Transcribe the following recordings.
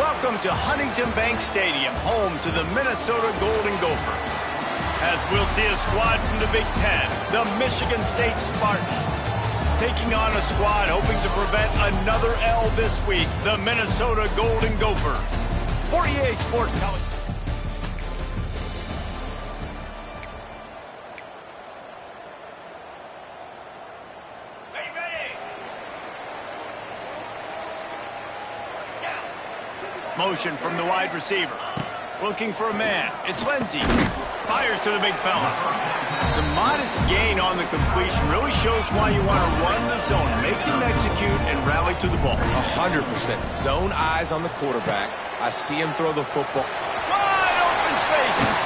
Welcome to Huntington Bank Stadium, home to the Minnesota Golden Gophers. As we'll see a squad from the Big Ten, the Michigan State Spartans, taking on a squad hoping to prevent another L this week, the Minnesota Golden Gophers. For EA Sports College. Motion from the wide receiver. Looking for a man. It's Lindsey. Fires to the big fella. The modest gain on the completion really shows why you want to run the zone, make them execute, and rally to the ball. 100%. Zone eyes on the quarterback. I see him throw the football. Wide open spaces.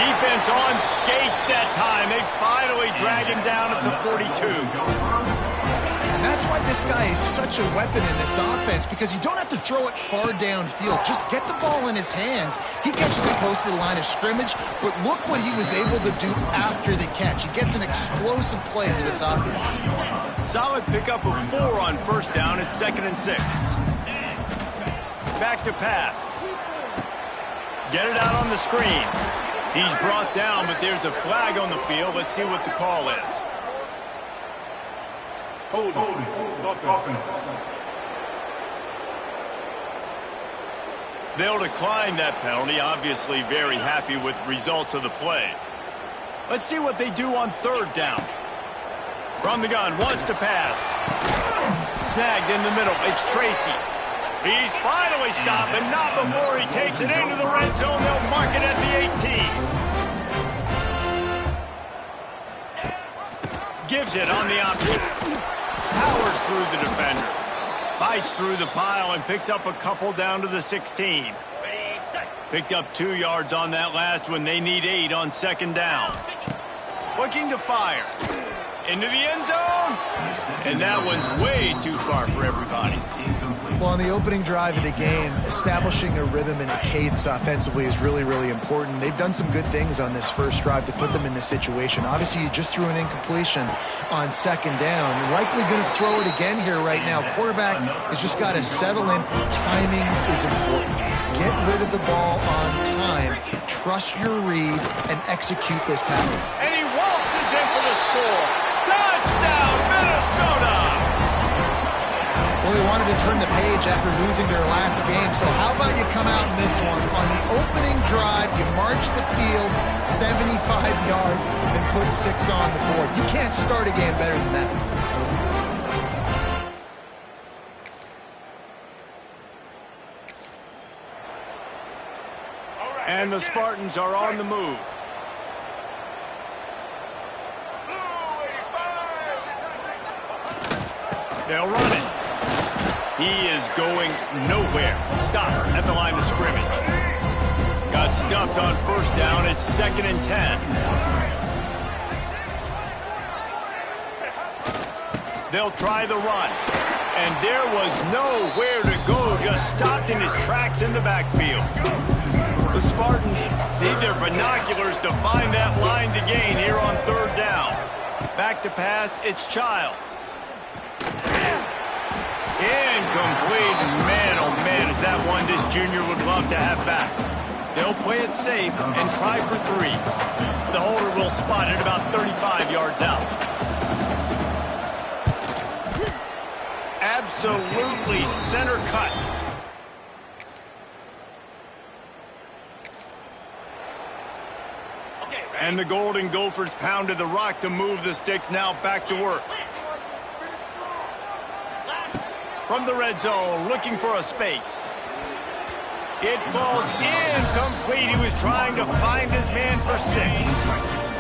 Defense on skates that time. They finally drag him down at the 42. And that's why this guy is such a weapon in this offense, because you don't have to throw it far downfield. Just get the ball in his hands. He catches it close to the line of scrimmage, but look what he was able to do after the catch. He gets an explosive play for this offense. Solid pickup of 4 on first down. It's 2nd and 6. Back to pass. Get it out on the screen. He's brought down, but there's a flag on the field. Let's see what the call is. Hold on. They'll decline that penalty, obviously very happy with results of the play. Let's see what they do on 3rd down. From the gun, wants to pass. Snagged in the middle, it's Tracy. He's finally stopped, but not before he takes it into the red zone. They'll mark it at the 18. Gives it on the option. Powers through the defender. Fights through the pile and picks up a couple down to the 16. Picked up 2 yards on that last one. They need 8 on 2nd down. Looking to fire. Into the end zone. And that one's way too far for everybody. Well, on the opening drive of the game, establishing a rhythm and a cadence offensively is really, really important. They've done some good things on this first drive to put them in this situation. Obviously, you just threw an incompletion on 2nd down. You're likely going to throw it again here right now. Quarterback has just got to settle in. Timing is important. Get rid of the ball on time. Trust your read and execute this pattern. And he waltzes in for the score. Touchdown, Minnesota! Well, they wanted to turn the page after losing their last game, so how about you come out in this one? On the opening drive, you march the field 75 yards and put 6 on the board. You can't start a game better than that. And the Spartans are on the move. They'll run it. He is going nowhere. Stop at the line of scrimmage. Got stuffed on 1st down. It's 2nd and 10. They'll try the run. And there was nowhere to go. Just stopped in his tracks in the backfield. The Spartans need their binoculars to find that line to gain here on 3rd down. Back to pass. It's Childs. Incomplete. Man, oh man, is that one this junior would love to have back. They'll play it safe and try for 3. The holder will spot it about 35 yards out. Absolutely center cut. And the Golden Gophers pounded the rock to move the sticks. Now back to work. From the red zone, looking for a space. It falls incomplete. He was trying to find his man for 6.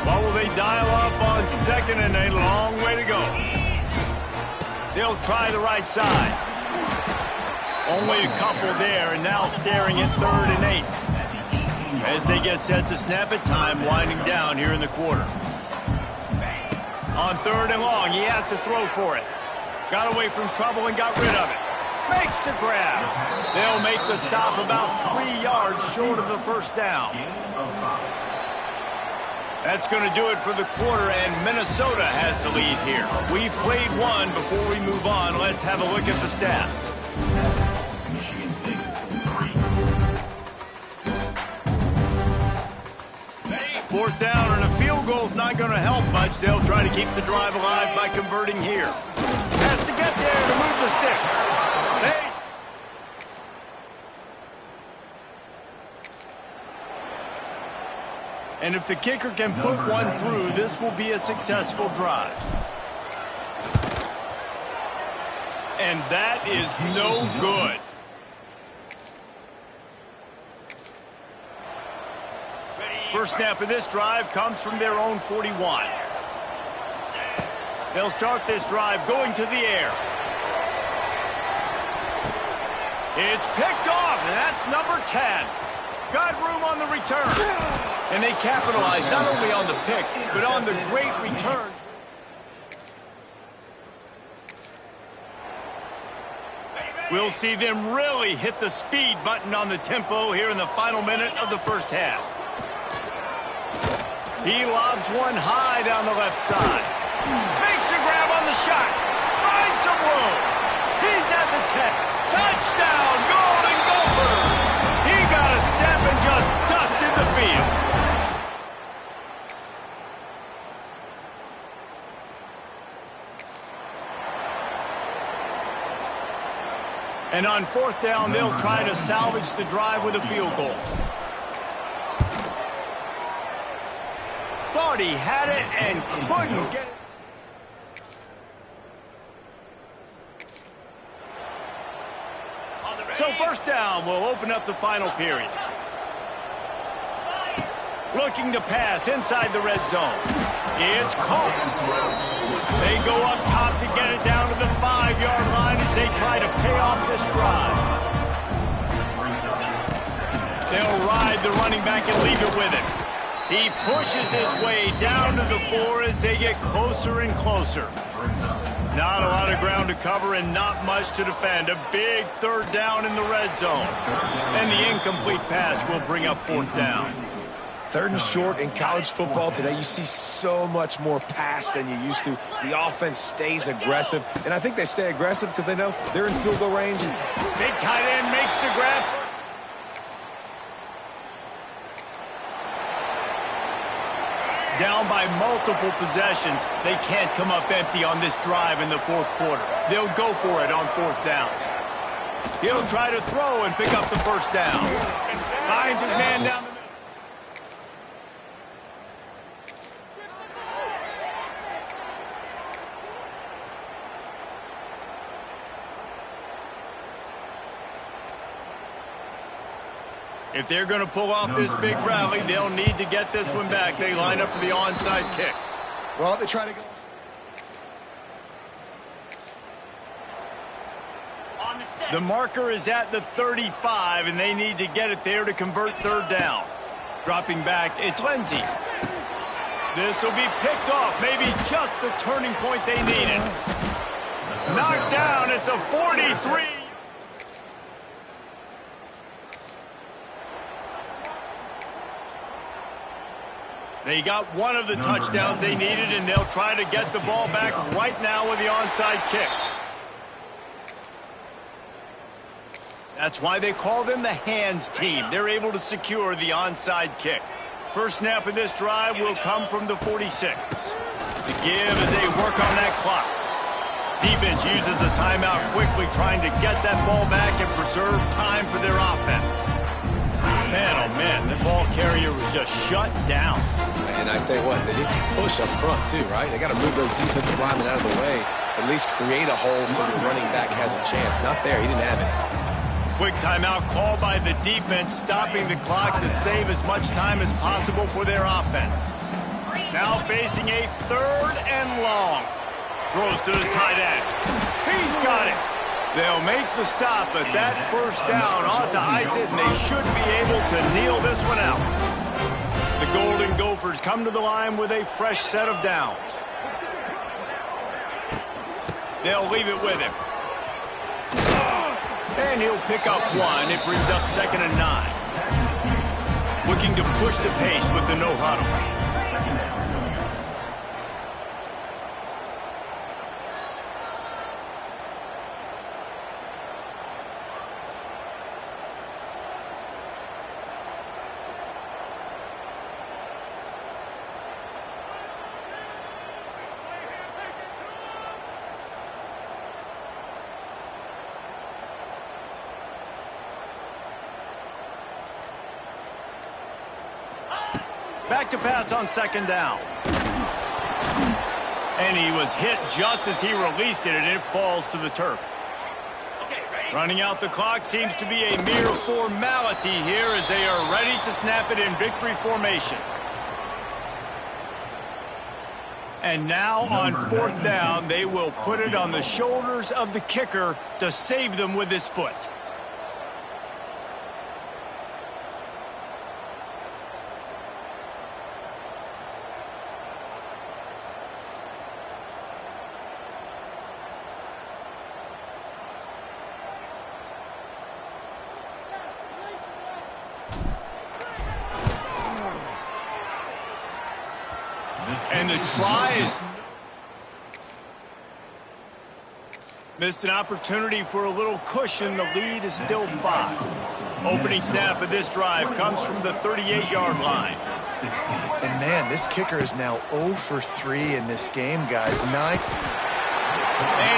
Well, will they dial up on 2nd and a long way to go? They'll try the right side. Only a couple there, and now staring at 3rd and 8. As they get set to snap it, time winding down here in the quarter. On 3rd and long, he has to throw for it. Got away from trouble and got rid of it. Makes the grab. They'll make the stop about 3 yards short of the 1st down. That's going to do it for the quarter, and Minnesota has the lead here. We've played one. Before we move on, let's have a look at the stats. Michigan State 4th down, and a field goal's not going to help much. They'll try to keep the drive alive by converting here. Has to get there to move the sticks. And if the kicker can put one through, this will be a successful drive. And that is no good. First snap of this drive comes from their own 41. They'll start this drive going to the air. It's picked off, and that's number 10. Got room on the return. And they capitalize not only on the pick, but on the great return. We'll see them really hit the speed button on the tempo here in the final minute of the first half. He lobs one high down the left side. Makes a grab on the shot. Finds some room. He's at the 10. Touchdown, Golden Gophers! He got a step and just dusted the field. And on 4th down, they'll try to salvage the drive with a field goal. Thought he had it and couldn't get it. So 1st down will open up the final period. Looking to pass inside the red zone. It's caught. They go up top to get it down to the 5-yard line as they try to pay off this drive. They'll ride the running back and leave it with him. He pushes his way down to the 4 as they get closer and closer. Not a lot of ground to cover and not much to defend. A big 3rd down in the red zone. And the incomplete pass will bring up 4th down. 3rd and short in college football today. You see so much more pass than you used to. The offense stays aggressive. And I think they stay aggressive because they know they're in field goal range. Big tight end makes the grab. Down by multiple possessions, they can't come up empty on this drive in the 4th quarter. They'll go for it on 4th down. He'll try to throw and pick up the 1st down. Finds his man down the middle. If they're going to pull off this big rally, they'll need to get this one back. They line up for the onside kick. Well, they try to go. The marker is at the 35, and they need to get it there to convert 3rd down. Dropping back, it's Lindsey. This will be picked off, maybe just the turning point they needed. Knocked down at the 43. They got one of the touchdowns they needed, and they'll try to get the ball back right now with the onside kick. That's why they call them the hands team. They're able to secure the onside kick. First snap of this drive will come from the 46. The give as they work on that clock. Defense uses a timeout quickly, trying to get that ball back and preserve time for their offense. Man, oh man, the ball carrier was just shut down. And I tell you what, they need to push up front too, right? They got to move those defensive linemen out of the way, at least create a hole so the running back has a chance. Not there, he didn't have any. Quick timeout called by the defense, stopping the clock to save as much time as possible for their offense. Now facing a 3rd and long. Throws to the tight end. He's got it. They'll make the stop, but that 1st down ought to ice it, and they should be able to kneel this one out. The Golden Gophers come to the line with a fresh set of downs. They'll leave it with him. And he'll pick up one. It brings up 2nd and 9. Looking to push the pace with the no huddle. Back to pass on second down. And he was hit just as he released it, and it falls to the turf. Running out the clock seems to be a mere formality here as they are ready to snap it in victory formation. And now on fourth down, they will put it on the shoulders of the kicker to save them with his foot. And the try is missed an opportunity for a little cushion. The lead is still 5. Opening snap of this drive comes from the 38-yard line. And man, this kicker is now 0 for 3 in this game, guys. 9. And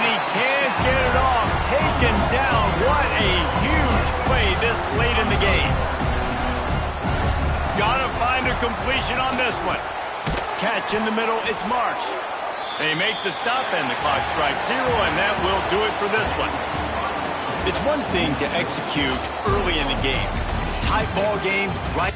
he can't get it off. Taken down. What a huge play this late in the game. Gotta find a completion on this one. Catch in the middle, it's Marsh. They make the stop and the clock strikes 0, and that will do it for this one. It's one thing to execute early in the game. Tight ball game, right?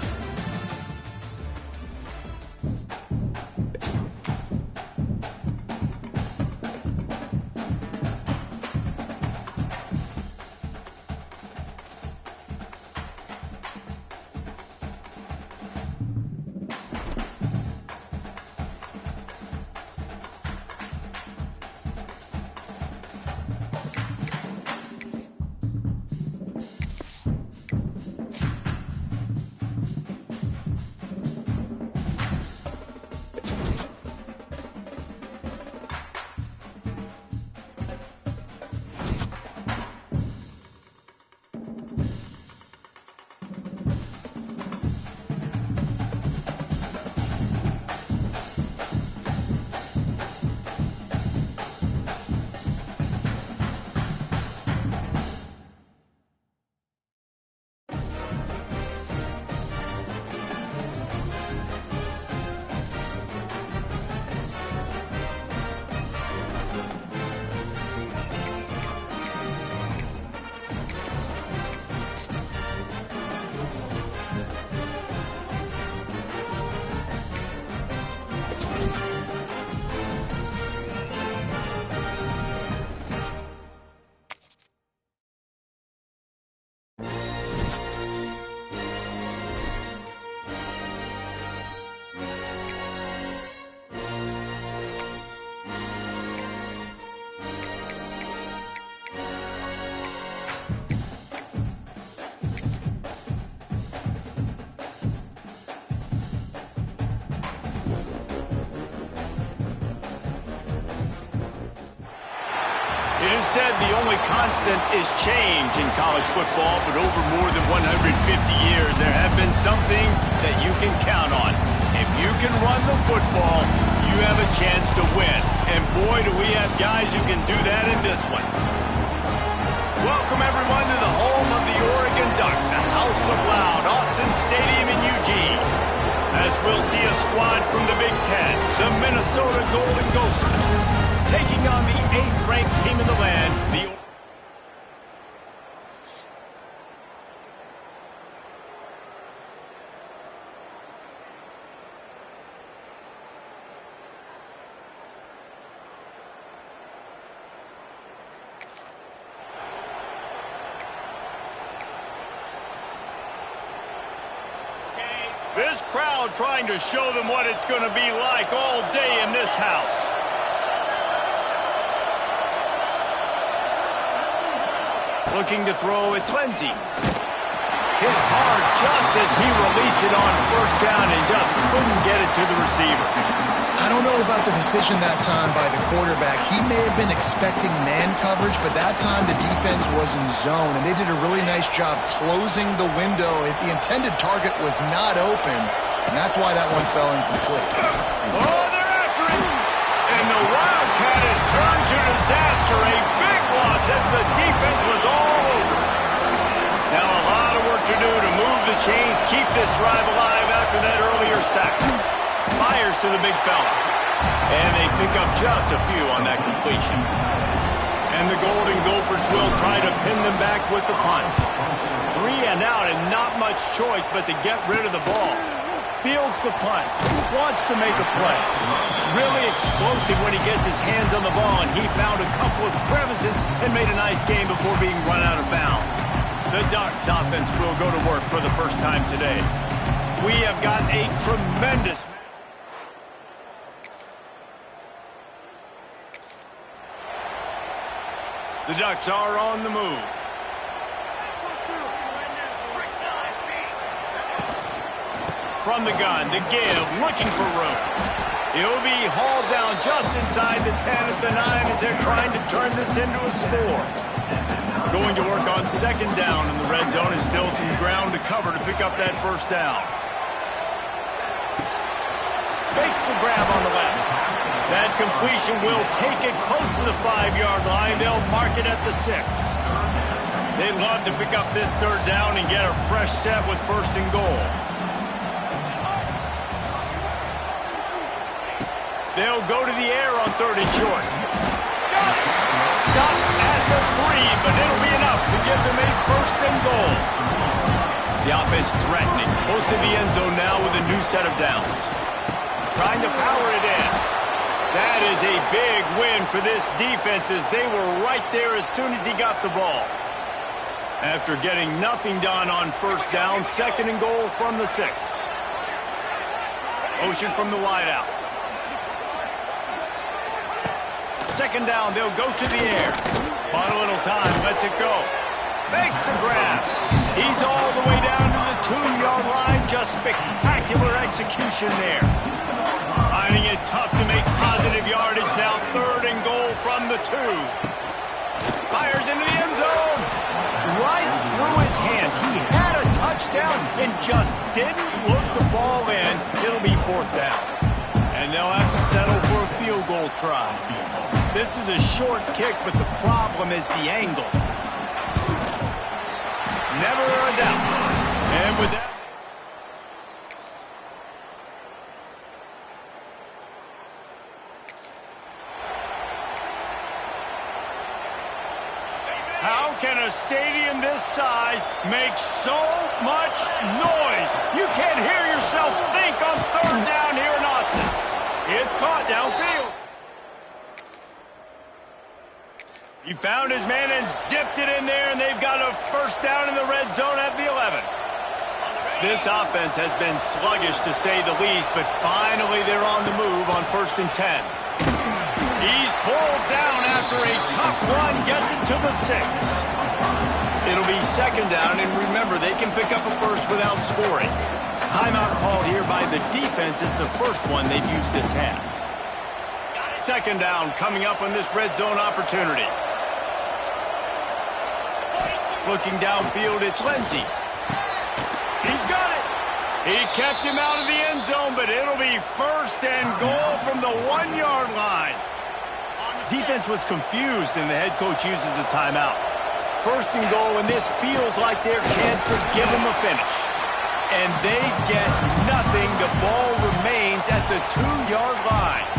It is said the only constant is change in college football, but over more than 150 years, there have been some things that you can count on. If you can run the football, you have a chance to win. And boy, do we have guys who can do that in this one. Welcome, everyone, to the home of the Oregon Ducks, the House of Loud, Autzen Stadium in Eugene. As we'll see a squad from the Big Ten, the Minnesota Golden Gophers, taking on the 8th-ranked team in the land, the... This crowd trying to show them what it's going to be like all day in this house. Looking to throw, it's Lindsey. Hit hard just as he released it on first down and just couldn't get it to the receiver. I don't know about the decision that time by the quarterback. He may have been expecting man coverage, but that time the defense was in zone, and they did a really nice job closing the window. The intended target was not open, and that's why that one fell incomplete. Oh, they're after him! And the Wildcat has turned to disaster. A big loss as the defense was all over. Now a lot of work to do to move the chains, keep this drive alive out after that earlier sack. Fires to the big fella. And they pick up just a few on that completion. And the Golden Gophers will try to pin them back with the punt. 3 and out and not much choice but to get rid of the ball. Fields the punt. Wants to make a play. Really explosive when he gets his hands on the ball, and he found a couple of crevices and made a nice game before being run out of bounds. The Ducks offense will go to work for the first time today. We have got a tremendous match. The Ducks are on the move. From the gun, the give, looking for room. He'll be hauled down just inside the 10 at the 9 as they're trying to turn this into a score. Going to work on second down in the red zone. Is still some ground to cover to pick up that first down. Makes the grab on the left. That completion will take it close to the 5-yard line. They'll mark it at the 6. They'd love to pick up this third down and get a fresh set with first and goal. They'll go to the air on third and short. Stop at the 3, but it'll be enough to give them a first and goal. The offense threatening. Close to the end zone now with a new set of downs. Trying to power it in. That is a big win for this defense as they were right there as soon as he got the ball. After getting nothing done on first down, second and goal from the 6. Motion from the wideout. Second down, they'll go to the air. Bought a little time, lets it go. Makes the grab. He's all the way down to the 2-yard line. Just spectacular execution there. Finding it tough to make positive yardage now. Third and goal from the 2. Fires into the end zone. Right through his hands. He had a touchdown and just didn't look the ball in. It'll be fourth down. And they'll have to settle for a field goal try. This is a short kick, but the problem is the angle. Never a doubt. And with that... How can a stadium this size make so much noise? You can't hear yourself think on third down here in Austin. It's caught downfield. He found his man and zipped it in there, and they've got a first down in the red zone at the 11. This offense has been sluggish, to say the least, but finally they're on the move on first and 10. He's pulled down after a tough run, gets it to the 6. It'll be second down, and remember, they can pick up a first without scoring. Timeout called here by the defense. It's the first one they've used this half. Second down coming up on this red zone opportunity. Looking downfield, it's Lindsey. He's got it. He kept him out of the end zone, but it'll be first and goal from the 1-yard line. Defense was confused, and the head coach uses a timeout. First and goal, and this feels like their chance to give them a finish. And they get nothing. The ball remains at the 2-yard line.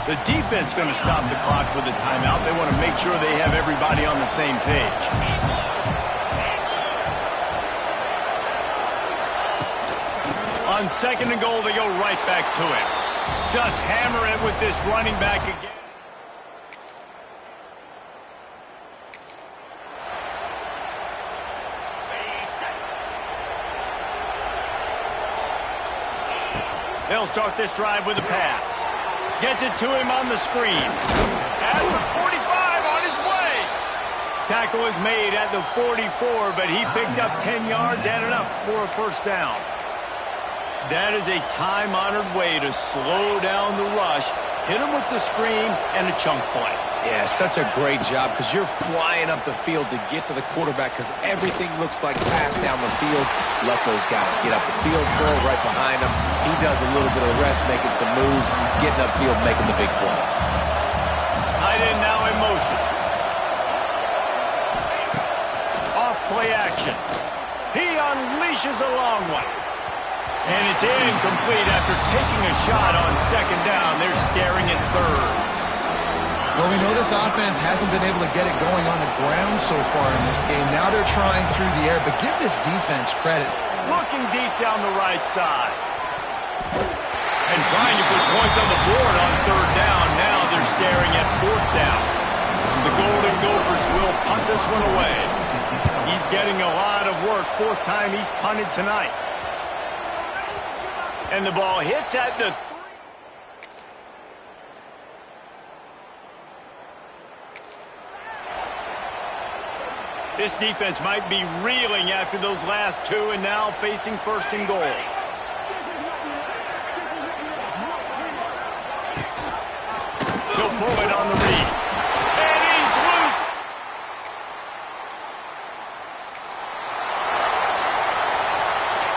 The defense going to stop the clock with a timeout. They want to make sure they have everybody on the same page. On second and goal, they go right back to it. Just hammer it with this running back again. They'll start this drive with a pass. Gets it to him on the screen. At the 45 on his way. Tackle is made at the 44, but he picked up 10 yards and enough for a first down. That is a time-honored way to slow down the rush, hit him with the screen, and a chunk play. Yeah, such a great job because you're flying up the field to get to the quarterback because everything looks like pass down the field. Let those guys get up the field, throw right behind him. He does a little bit of the rest, making some moves, getting upfield, making the big play. Tight end now in motion. Off play action. He unleashes a long one. And it's incomplete after taking a shot on second down. They're staring at third. Well, we know this offense hasn't been able to get it going on the ground so far in this game. Now they're trying through the air, but give this defense credit. Looking deep down the right side. And trying to put points on the board on third down. Now they're staring at fourth down. The Golden Gophers will punt this one away. He's getting a lot of work. Fourth time he's punted tonight. And the ball hits at the 3. This defense might be reeling after those last two and now facing first and goal. He'll pull it on the read. And he's loose.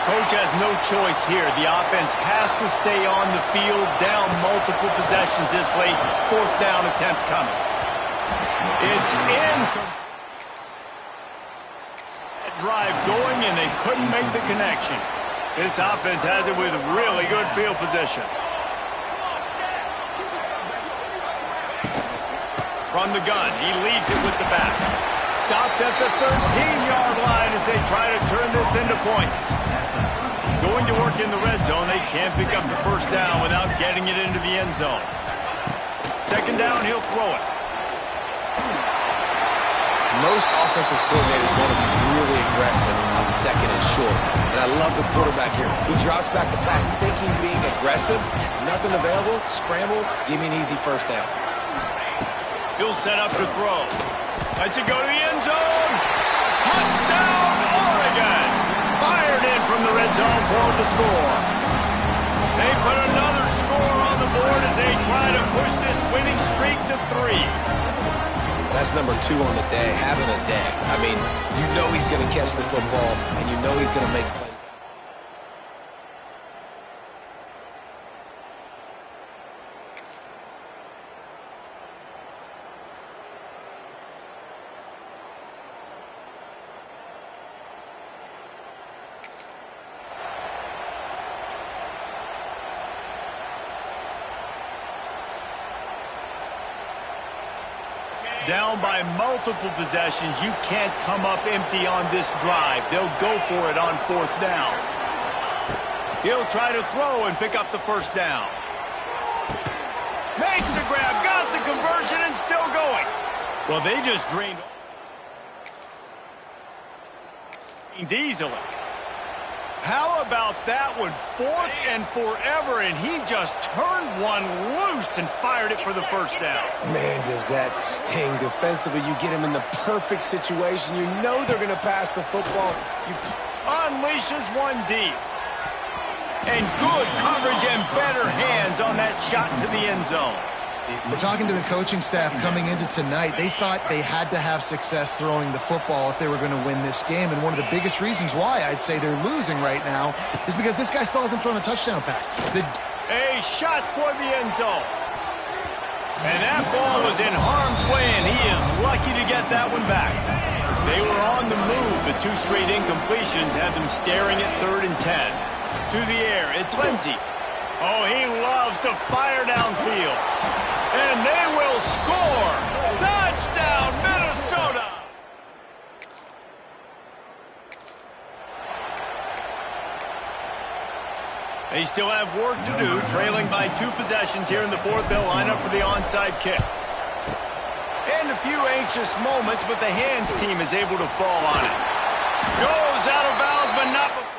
Coach has no choice here. The offense has to stay on the field, down multiple possessions this late. Fourth down attempt coming. It's incomplete. Drive going, and they couldn't make the connection. This offense has it with really good field position. From the gun, he leaves it with the back. Stopped at the 13-yard line as they try to turn this into points. Going to work in the red zone, they can't pick up the first down without getting it into the end zone. Second down, he'll throw it. Most offensive coordinators want to be really aggressive on second and short. And I love the quarterback here. He drops back the pass thinking being aggressive. Nothing available. Scramble. Give me an easy first down. He'll set up to throw. Lets it go to the end zone. Touchdown, Oregon! Fired in from the red zone for the score. They put another score on the board as they try to push this winning streak to 3. That's number 2 on the day, having a day. I mean, you know he's going to catch the football, and you know he's going to make plays. Down by multiple possessions, you can't come up empty on this drive. They'll go for it on fourth down. He'll try to throw and pick up the first down. Makes the grab, got the conversion, and still going. Well, they just drained easily. How about that one? Fourth and forever, and he just turned one loose and fired it for the first down. Man, does that sting defensively. You get him in the perfect situation. You know they're going to pass the football. Unleashes one deep. And good coverage and better hands on that shot to the end zone. Talking to the coaching staff coming into tonight, they thought they had to have success throwing the football if they were going to win this game. And one of the biggest reasons why I'd say they're losing right now is because this guy still hasn't thrown a touchdown pass. A shot toward the end zone. And that ball was in harm's way, and he is lucky to get that one back. They were on the move, but 2 straight incompletions had them staring at 3rd and 10. To the air, it's Lindsey. Oh, he loves to fire downfield. And they will score. Touchdown, Minnesota. They still have work to do, trailing by 2 possessions here in the fourth. They'll line up for the onside kick. And a few anxious moments, but the hands team is able to fall on it. Goes out of bounds, but not before.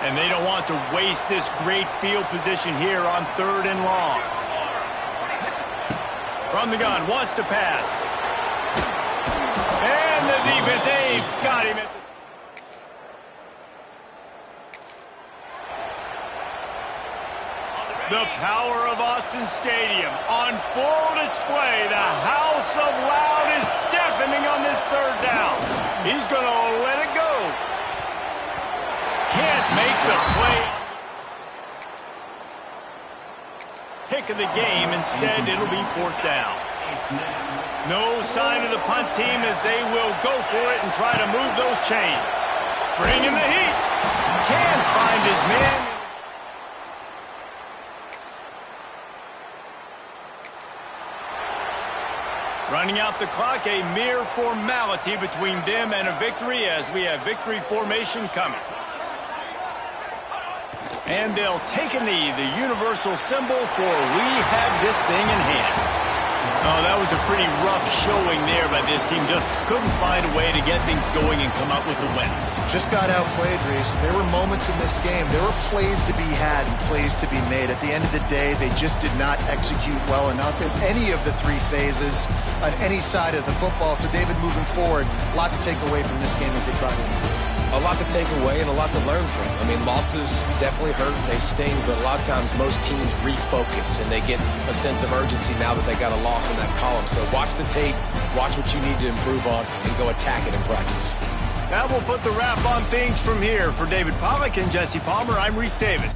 And they don't want to waste this great field position here on 3rd and long. From the gun, wants to pass. And the defense, they've got him at the power of Autzen Stadium on full display. The house of loud is deafening on this 3rd down. He's going to let it go. Can't make the play. Pick of the game. Instead, it'll be 4th down. No sign of the punt team as they will go for it and try to move those chains. Bringing the heat. Can't find his man. Running out the clock, a mere formality between them and a victory as we have victory formation coming. And they'll take a knee, the universal symbol for we have this thing in hand. Oh, that was a pretty rough showing there by this team. Just couldn't find a way to get things going and come up with the win. Just got outplayed, Reese. There were moments in this game. There were plays to be had and plays to be made. At the end of the day, they just did not execute well enough in any of the three phases on any side of the football. So, David, moving forward, a lot to take away from this game as they try to win. A lot to take away and a lot to learn from. I mean, losses definitely hurt, they sting, but a lot of times most teams refocus and they get a sense of urgency now that they got a loss in that column. So watch the tape, watch what you need to improve on, and go attack it in practice. That will put the wrap on things from here. For David Pollack and Jesse Palmer, I'm Reese David.